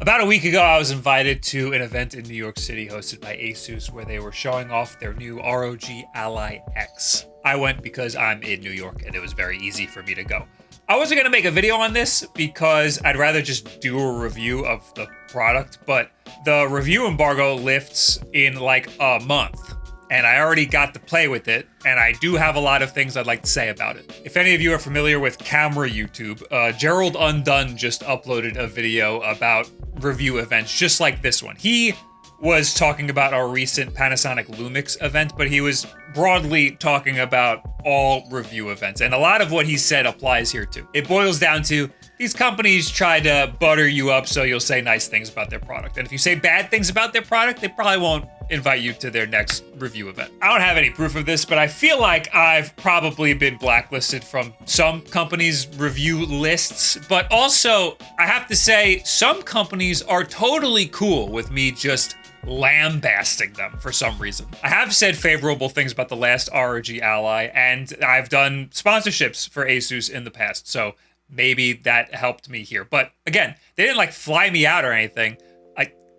About a week ago, I was invited to an event in New York City hosted by ASUS where they were showing off their new ROG Ally X. I went because I'm in New York and it was very easy for me to go. I wasn't going to make a video on this because I'd rather just do a review of the product, but the review embargo lifts in like a month. And I already got to play with it, and I do have a lot of things I'd like to say about it. If any of you are familiar with camera YouTube, Gerald Undone just uploaded a video about review events just like this one. He was talking about our recent Panasonic Lumix event, but he was broadly talking about all review events, and a lot of what he said applies here too. It boils down to these companies try to butter you up so you'll say nice things about their product, and if you say bad things about their product, they probably won't invite you to their next review event. I don't have any proof of this, but I feel like I've probably been blacklisted from some companies' review lists, but also I have to say some companies are totally cool with me just lambasting them for some reason. I have said favorable things about the last ROG Ally, and I've done sponsorships for ASUS in the past, so maybe that helped me here. But again, they didn't like fly me out or anything.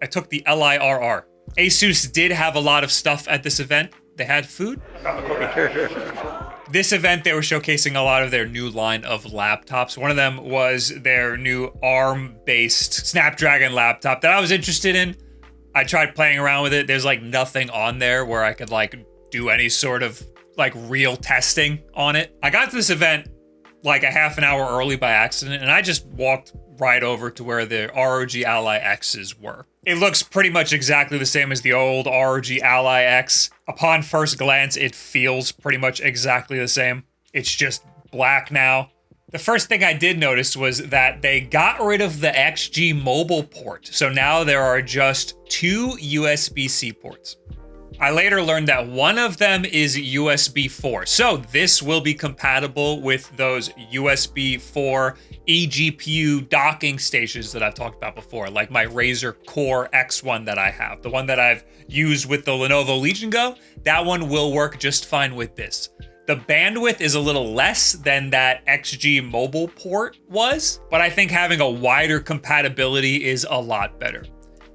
I took the LIRR. ASUS did have a lot of stuff at this event. They had food. This event, they were showcasing a lot of their new line of laptops. One of them was their new ARM-based Snapdragon laptop that I was interested in. I tried playing around with it. There's like nothing on there where I could like do any sort of like real testing on it. I got to this event like a half an hour early by accident, and I just walked right over to where the ROG Ally X's were. It looks pretty much exactly the same as the old ROG Ally X. Upon first glance, it feels pretty much exactly the same. It's just black now. The first thing I did notice was that they got rid of the XG mobile port. So now there are just two USB-C ports. I later learned that one of them is USB 4. So this will be compatible with those USB 4 eGPU docking stations that I've talked about before, like my Razer Core X1 that I have. The one that I've used with the Lenovo Legion Go, that one will work just fine with this. The bandwidth is a little less than that XG mobile port was, but I think having a wider compatibility is a lot better.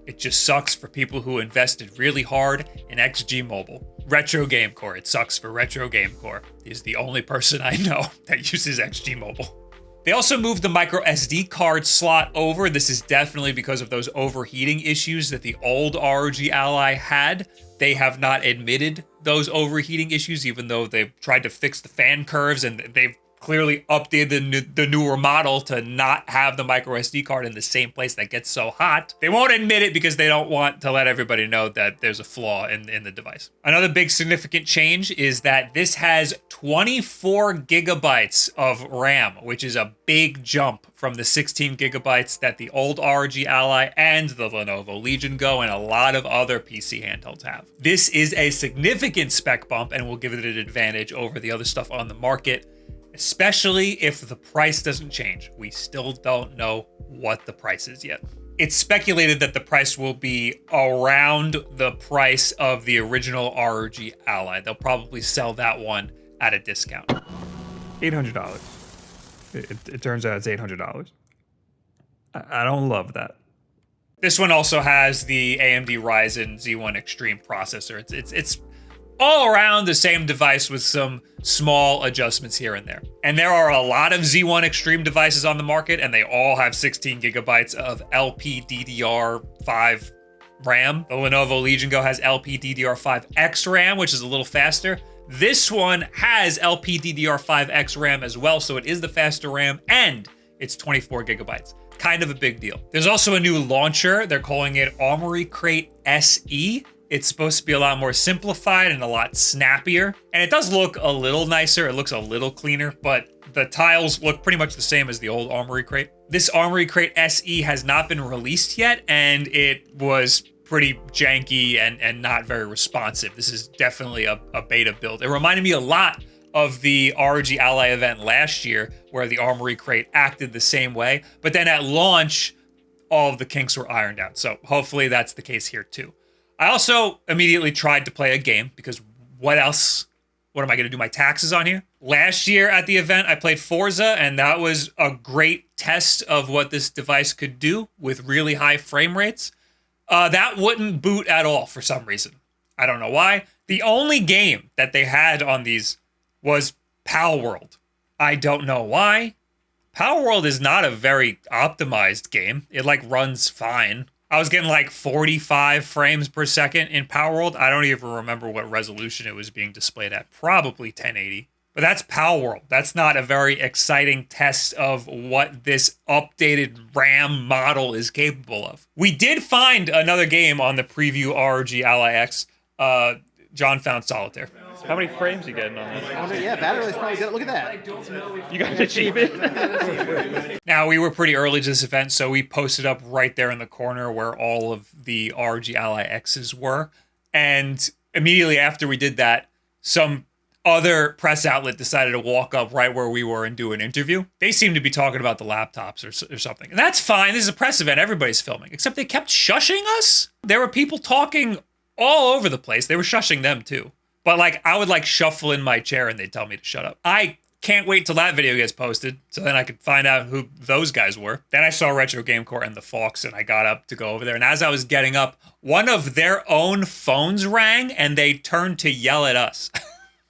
It just sucks for people who invested really hard in XG Mobile. Retro Game Core, it sucks for Retro Game Core. He's the only person I know that uses XG Mobile. They also moved the micro SD card slot over. This is definitely because of those overheating issues that the old ROG Ally had. They have not admitted those overheating issues, even though they've tried to fix the fan curves, and they've clearly updated the newer model to not have the micro SD card in the same place that gets so hot. They won't admit it because they don't want to let everybody know that there's a flaw in the device. Another big significant change is that this has 24 gigabytes of RAM, which is a big jump from the 16 gigabytes that the old ROG Ally and the Lenovo Legion Go and a lot of other PC handhelds have. This is a significant spec bump and will give it an advantage over the other stuff on the market, especially if the price doesn't change. We still don't know what the price is yet. It's speculated that the price will be around the price of the original ROG Ally. They'll probably sell that one at a discount. $800. It turns out it's $800. I don't love that. This one also has the AMD Ryzen Z1 Extreme processor. It's all around the same device with some small adjustments here and there. And there are a lot of Z1 Extreme devices on the market, and they all have 16 gigabytes of LPDDR5 RAM. The Lenovo Legion Go has LPDDR5X RAM, which is a little faster. This one has LPDDR5X RAM as well, so it is the faster RAM, and it's 24 gigabytes. Kind of a big deal. There's also a new launcher. They're calling it Armoury Crate SE. It's supposed to be a lot more simplified and a lot snappier. And it does look a little nicer. It looks a little cleaner, but the tiles look pretty much the same as the old Armoury Crate. This Armoury Crate SE has not been released yet, and it was pretty janky and not very responsive. This is definitely a beta build. It reminded me a lot of the ROG Ally event last year, where the Armoury Crate acted the same way, but then at launch, all of the kinks were ironed out. So hopefully that's the case here too. I also immediately tried to play a game because what else What am I going to do my taxes on here? Last year at the event, I played Forza, and that was a great test of what this device could do with really high frame rates. That wouldn't boot at all for some reason. I don't know why. The only game that they had on these was Pal World. I don't know why. Pal World is not a very optimized game. It like runs fine. I was getting like 45 frames per second in Pal World. I don't even remember what resolution it was being displayed at. Probably 1080. But that's Pal World. That's not a very exciting test of what this updated RAM model is capable of. We did find another game on the preview ROG Ally X. John found Solitaire. How many frames you getting on this? Yeah, battery life's probably good. Look at that. You got to achieve it. Now, we were pretty early to this event, so we posted up right there in the corner where all of the ROG Ally X's were. And immediately after we did that, some other press outlet decided to walk up right where we were and do an interview. They seemed to be talking about the laptops or something. And that's fine. This is a press event. Everybody's filming. Except they kept shushing us. There were people talking all over the place. They were shushing them too. But like, I would like shuffle in my chair and they'd tell me to shut up. I can't wait till that video gets posted so then I could find out who those guys were. Then I saw Retro Game Corps and the Fox and I got up to go over there. And as I was getting up, one of their own phones rang and they turned to yell at us.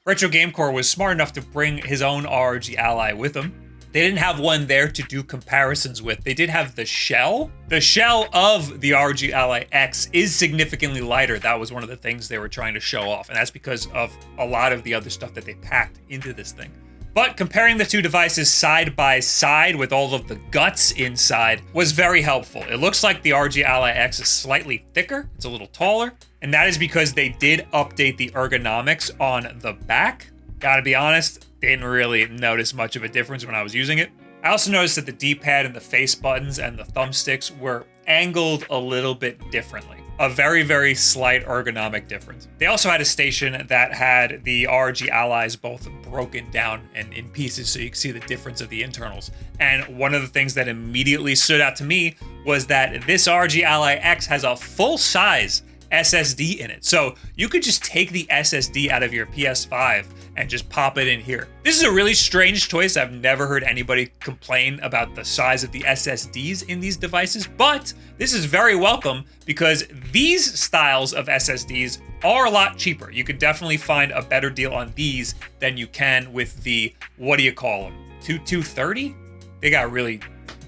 Retro Game Corps was smart enough to bring his own ROG Ally with him. They didn't have one there to do comparisons with. They did have the shell. The shell of the ROG Ally X is significantly lighter. That was one of the things they were trying to show off. And that's because of a lot of the other stuff that they packed into this thing. But comparing the two devices side by side with all of the guts inside was very helpful. It looks like the ROG Ally X is slightly thicker. It's a little taller. And that is because they did update the ergonomics on the back. Gotta be honest, didn't really notice much of a difference when I was using it. I also noticed that the D-pad and the face buttons and the thumbsticks were angled a little bit differently. A very, very slight ergonomic difference. They also had a station that had the ROG Allies both broken down and in pieces so you can see the difference of the internals. And one of the things that immediately stood out to me was that this ROG Ally X has a full-size SSD in it. So you could just take the SSD out of your PS5 and just pop it in here. This is a really strange choice. I've never heard anybody complain about the size of the SSDs in these devices, but this is very welcome because these styles of SSDs are a lot cheaper. You could definitely find a better deal on these than you can with the, what do you call them? 230? They got really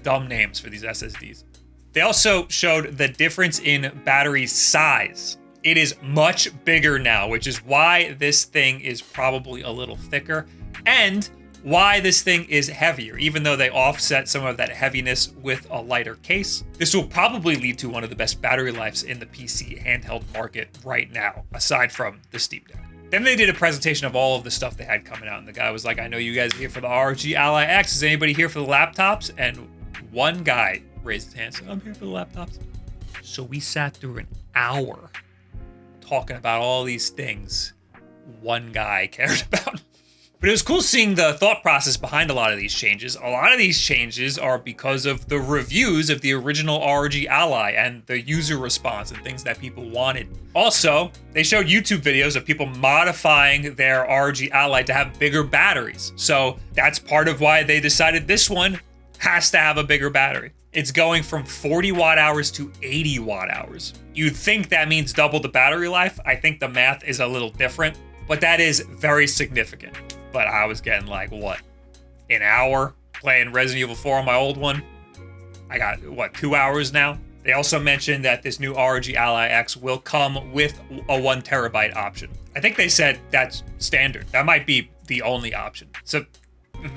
dumb names for these SSDs. They also showed the difference in battery size. It is much bigger now, which is why this thing is probably a little thicker and why this thing is heavier, even though they offset some of that heaviness with a lighter case. This will probably lead to one of the best battery lives in the PC handheld market right now, aside from the Steam Deck. Then they did a presentation of all of the stuff they had coming out, and the guy was like, I know you guys are here for the ROG Ally X. Is anybody here for the laptops? And one guy raised his hand, said, I'm here for the laptops. So we sat through an hour talking about all these things one guy cared about. But it was cool seeing the thought process behind a lot of these changes. A lot of these changes are because of the reviews of the original ROG Ally and the user response and things that people wanted. Also, they showed YouTube videos of people modifying their ROG Ally to have bigger batteries. So that's part of why they decided this one has to have a bigger battery. It's going from 40 watt hours to 80 watt hours. You'd think that means double the battery life. I think the math is a little different, but that is very significant. But I was getting like, what, an hour playing Resident Evil 4 on my old one? I got, what, 2 hours now? They also mentioned that this new ROG Ally X will come with a 1 terabyte option. I think they said that's standard. That might be the only option. So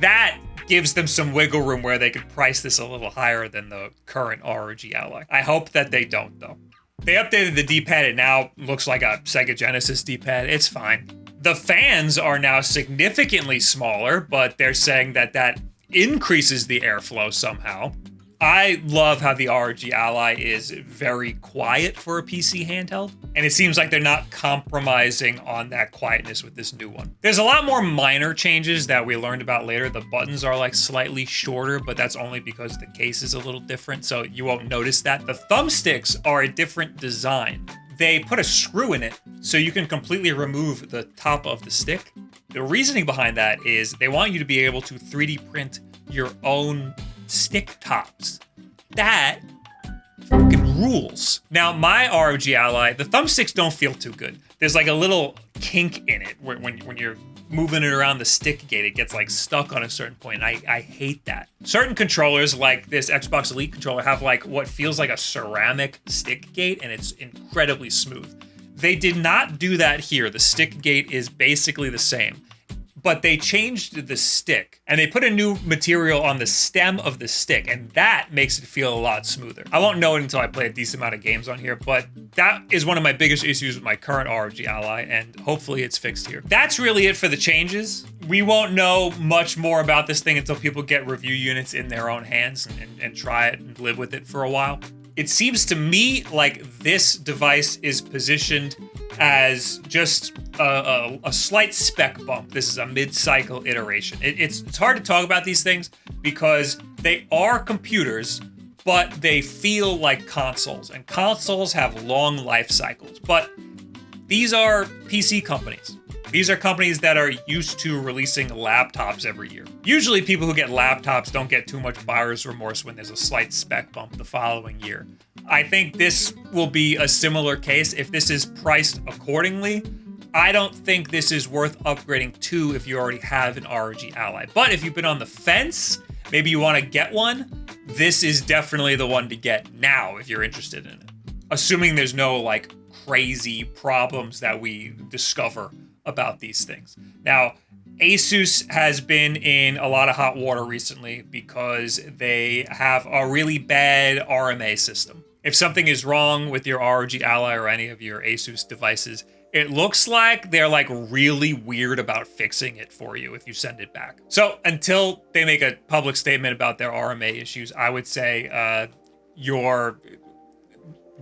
that gives them some wiggle room where they could price this a little higher than the current ROG Ally. I hope that they don't, though. They updated the D-pad. It now looks like a Sega Genesis D-pad. It's fine. The fans are now significantly smaller, but they're saying that that increases the airflow somehow. I love how the ROG Ally is very quiet for a PC handheld, and it seems like they're not compromising on that quietness with this new one. There's a lot more minor changes that we learned about later. The buttons are like slightly shorter, but that's only because the case is a little different, so you won't notice that. The thumbsticks are a different design. They put a screw in it so you can completely remove the top of the stick. The reasoning behind that is they want you to be able to 3D print your own stick tops. That fucking rules. Now, my ROG Ally, the thumbsticks don't feel too good. There's like a little kink in it where when you're moving it around the stick gate, it gets like stuck on a certain point. I hate that. Certain controllers, like this Xbox Elite controller, have like what feels like a ceramic stick gate, and it's incredibly smooth. They did not do that here. The stick gate is basically the same, but they changed the stick and they put a new material on the stem of the stick, and that makes it feel a lot smoother. I won't know it until I play a decent amount of games on here, but that is one of my biggest issues with my current ROG Ally, and hopefully it's fixed here. That's really it for the changes. We won't know much more about this thing until people get review units in their own hands and try it and live with it for a while. It seems to me like this device is positioned as just a slight spec bump. This is a mid-cycle iteration. It's hard to talk about these things because they are computers, but they feel like consoles, and consoles have long life cycles. But these are PC companies. These are companies that are used to releasing laptops every year. Usually people who get laptops don't get too much buyer's remorse when there's a slight spec bump the following year. I think this will be a similar case if this is priced accordingly. I don't think this is worth upgrading to if you already have an ROG Ally. But if you've been on the fence, maybe you want to get one, this is definitely the one to get now if you're interested in it. Assuming there's no like crazy problems that we discover about these things. Now, ASUS has been in a lot of hot water recently because they have a really bad RMA system. If something is wrong with your ROG Ally or any of your ASUS devices, it looks like they're like really weird about fixing it for you if you send it back. So until they make a public statement about their RMA issues, I would say you're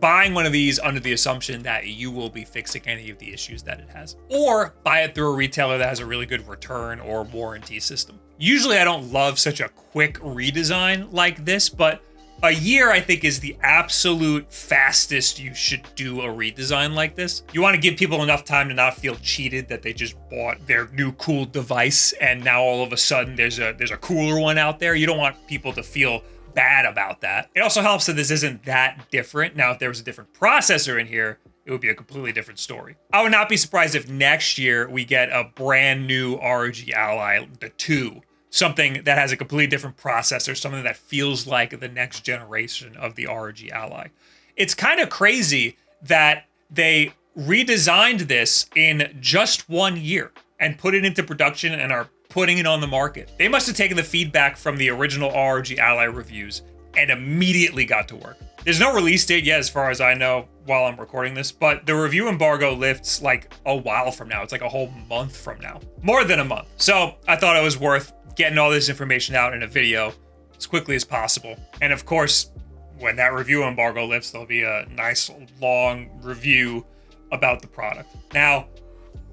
buying one of these under the assumption that you will be fixing any of the issues that it has. Or buy it through a retailer that has a really good return or warranty system. Usually I don't love such a quick redesign like this, but a year I think is the absolute fastest you should do a redesign like this. You want to give people enough time to not feel cheated that they just bought their new cool device and now all of a sudden there's a cooler one out there. You don't want people to feel bad about that. It also helps that this isn't that different. Now, if there was a different processor in here, it would be a completely different story. I would not be surprised if next year we get a brand new ROG Ally, the 2, something that has a completely different processor, something that feels like the next generation of the ROG Ally. It's kind of crazy that they redesigned this in just 1 year and put it into production and are putting it on the market. They must have taken the feedback from the original ROG Ally reviews and immediately got to work. There's no release date yet, as far as I know, while I'm recording this, but the review embargo lifts like a while from now. It's like a whole month from now. More than a month. So I thought it was worth getting all this information out in a video as quickly as possible. And of course, when that review embargo lifts, there'll be a nice long review about the product. Now,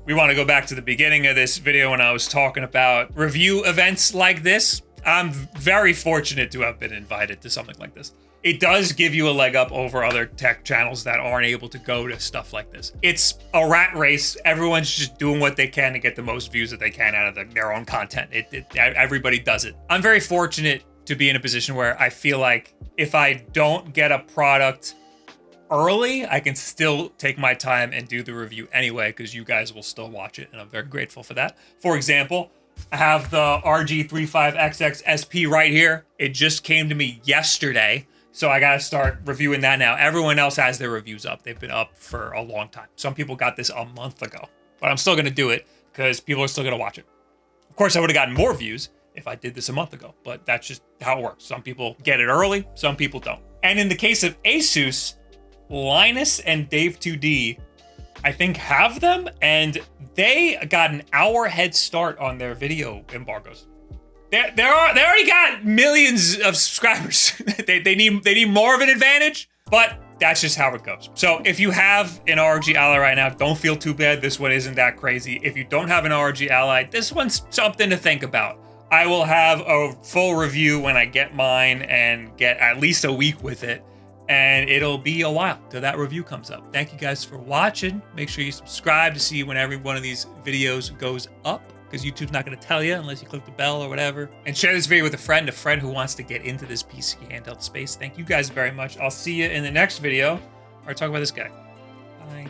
we want to go back to the beginning of this video when I was talking about review events like this. I'm very fortunate to have been invited to something like this. It does give you a leg up over other tech channels that aren't able to go to stuff like this. It's a rat race. Everyone's just doing what they can to get the most views that they can out of their own content. Everybody does it. I'm very fortunate to be in a position where I feel like if I don't get a product early, I can still take my time and do the review anyway because you guys will still watch it, and I'm very grateful for that. For example, I have the RG35XX SP right here. It just came to me yesterday, so I gotta start reviewing that now. Everyone else has their reviews up. They've been up for a long time. Some people got this a month ago, but I'm still gonna do it because people are still gonna watch it. Of course, I would have gotten more views if I did this a month ago, but that's just how it works. Some people get it early, some people don't. And in the case of ASUS, Linus and Dave2D, I think, have them, and they got an hour head start on their video embargoes. They already got millions of subscribers. they need more of an advantage, but that's just how it goes. So if you have an ROG Ally right now, don't feel too bad. This one isn't that crazy. If you don't have an ROG Ally, this one's something to think about. I will have a full review when I get mine and get at least a week with it. And it'll be a while till that review comes up. Thank you guys for watching. Make sure you subscribe to see when every one of these videos goes up, because YouTube's not going to tell you unless you click the bell or whatever. And share this video with a friend who wants to get into this PC handheld space. Thank you guys very much. I'll see you in the next video where I talk about this guy. Bye.